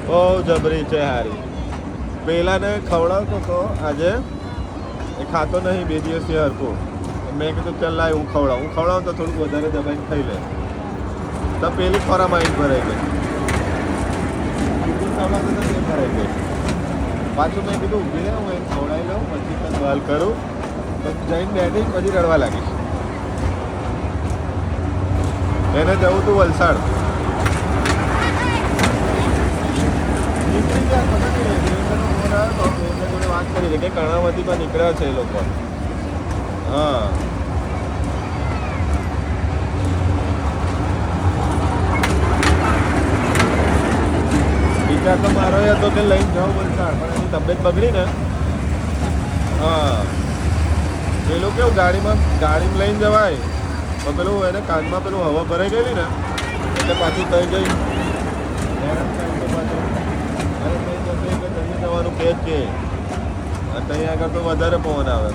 બહુ જબરી છે હારી. પેલાને ખવડાવતો તો આજે એ ખાતો નહીં 2 દિવસથી હરખું. મેં કીધું ચાલ લાય હું ખવડાવું તો થોડુંક વધારે દબાઈને ખાઈ લે. તો પેલી ખોરા માઇન્ડ ભરાઈ ગઈ. ખવડાવતો તો તે ભરાઈ ગઈ. પાછું મેં કીધું ઊભી રહે હું એને ખવડાવી લઉં પછી તને વાલ કરું તો જઈને બેઠી પછી રડવા લાગીશ. એને જવું તું વલસાડ. જોડે વાત કરી છે કે કર્ણાવતીમાં નીકળ્યા છે એ લોકો. હા વિચાર તો મારો એ હતો કે લઈને જાઉં વલસાડ પણ એની તબિયત બગડી ને. હા પેલું કેવું ગાડીમાં લઈને જવાય તો પેલું એને કાનમાં પેલું હવા ભરાઈ ગયેલી ને એટલે પાછું થઈ ગઈ હેરાન થાય તો પાછું. અરે જલ્દી જવાનું કે જ કે ત્યાં આગળ તો વધારે પવન આવે.